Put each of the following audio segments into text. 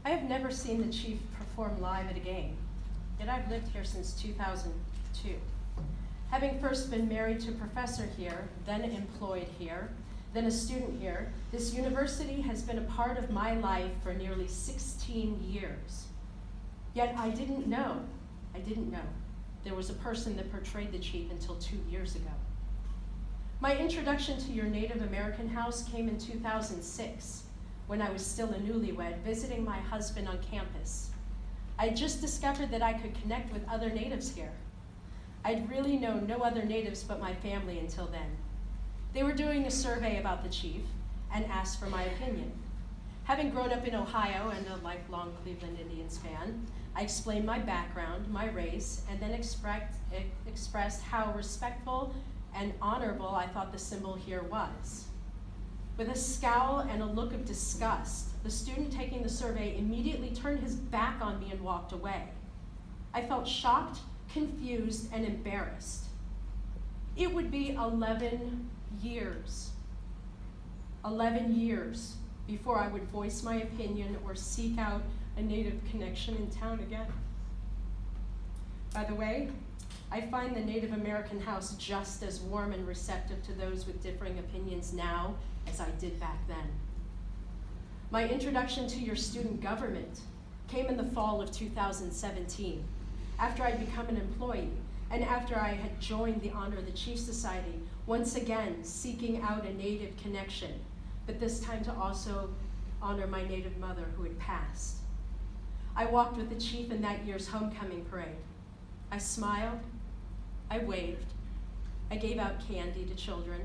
I have never seen the chief perform live at a game, yet I've lived here since 2002. Having first been married to a professor here, then employed here, then a student here, this university has been a part of my life for nearly 16 years. Yet I didn't know there was a person that portrayed the chief until 2 years ago. My introduction to your Native American house came in 2006, when I was still a newlywed, visiting my husband on campus. I had just discovered that I could connect with other natives here. I'd really known no other natives but my family until then. They were doing a survey about the chief and asked for my opinion. Having grown up in Ohio and a lifelong Cleveland Indians fan, I explained my background, my race, and then expressed how respectful and honorable I thought the symbol here was. With a scowl and a look of disgust, the student taking the survey immediately turned his back on me and walked away. I felt shocked, confused, and embarrassed. It would be 11 years before I would voice my opinion or seek out a Native connection in town again. By the way, I find the Native American house just as warm and receptive to those with differing opinions now as I did back then. My introduction to your student government came in the fall of 2017, after I'd become an employee and after I had joined the Honor of the Chief Society, once again seeking out a Native connection, but this time to also honor my Native mother who had passed. I walked with the chief in that year's homecoming parade. I smiled, I waved, I gave out candy to children.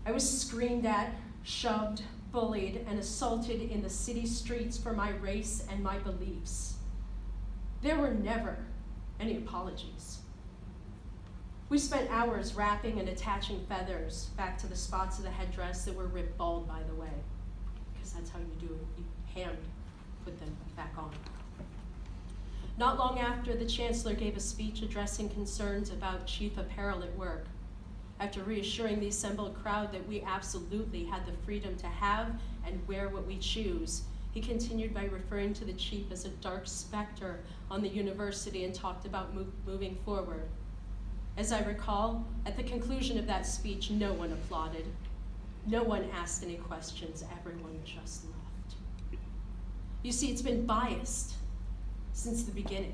I was screamed at, shoved, bullied, and assaulted in the city streets for my race and my beliefs. There were never any apologies. We spent hours wrapping and attaching feathers back to the spots of the headdress that were ripped bald, by the way, because that's how you do it. You hand put them back on. Not long after, the chancellor gave a speech addressing concerns about chief apparel at work. After reassuring the assembled crowd that we absolutely had the freedom to have and wear what we choose, he continued by referring to the chief as a dark specter on the university and talked about moving forward. As I recall, at the conclusion of that speech, no one applauded. No one asked any questions. Everyone just left. You see, it's been biased since the beginning.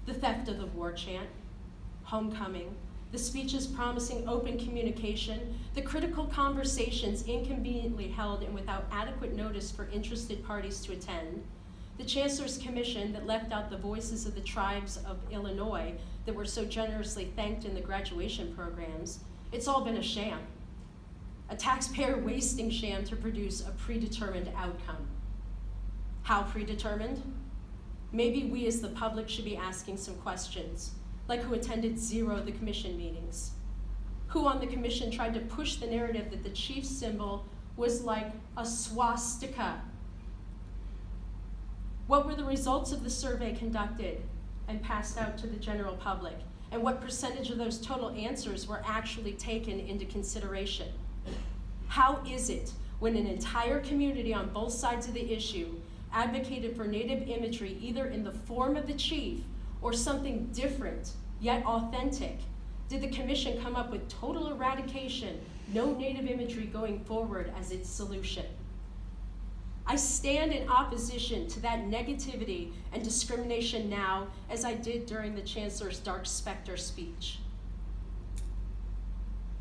The theft of the war chant, homecoming, the speeches promising open communication, the critical conversations inconveniently held and without adequate notice for interested parties to attend, the Chancellor's Commission that left out the voices of the tribes of Illinois that were so generously thanked in the graduation programs. It's all been a sham, a taxpayer wasting sham to produce a predetermined outcome. How predetermined? Maybe we as the public should be asking some questions, like who attended zero of the commission meetings? Who on the commission tried to push the narrative that the chief's symbol was like a swastika? What were the results of the survey conducted and passed out to the general public? And what percentage of those total answers were actually taken into consideration? How is it when an entire community on both sides of the issue advocated for Native imagery either in the form of the chief or something different, yet authentic, did the commission come up with total eradication, no Native imagery going forward as its solution? I stand in opposition to that negativity and discrimination now, as I did during the Chancellor's Dark Specter speech.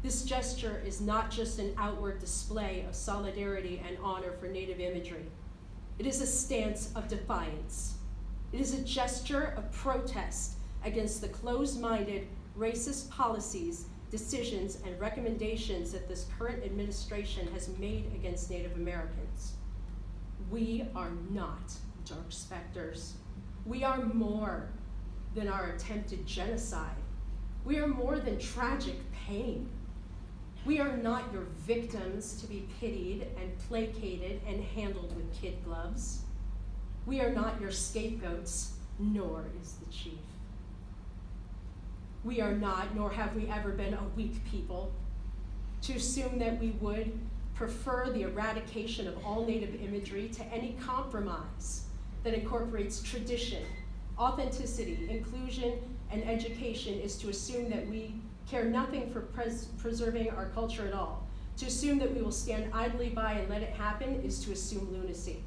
This gesture is not just an outward display of solidarity and honor for Native imagery. It is a stance of defiance. It is a gesture of protest against the closed-minded, racist policies, decisions, and recommendations that this current administration has made against Native Americans. We are not dark specters. We are more than our attempted genocide. We are more than tragic pain. We are not your victims to be pitied and placated and handled with kid gloves. We are not your scapegoats, nor is the chief. We are not, nor have we ever been, a weak people. To assume that we would prefer the eradication of all Native imagery to any compromise that incorporates tradition, authenticity, inclusion, and education is to assume that we care nothing for preserving our culture at all. To assume that we will stand idly by and let it happen is to assume lunacy.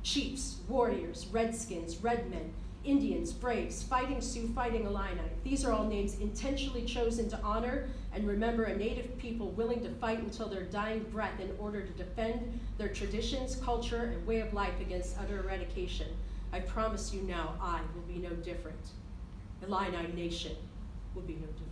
Chiefs, warriors, redskins, redmen, Indians, braves, fighting Sioux, fighting Illini. These are all names intentionally chosen to honor and remember a Native people willing to fight until their dying breath in order to defend their traditions, culture, and way of life against utter eradication. I promise you now, I will be no different. Illini Nation will be no different.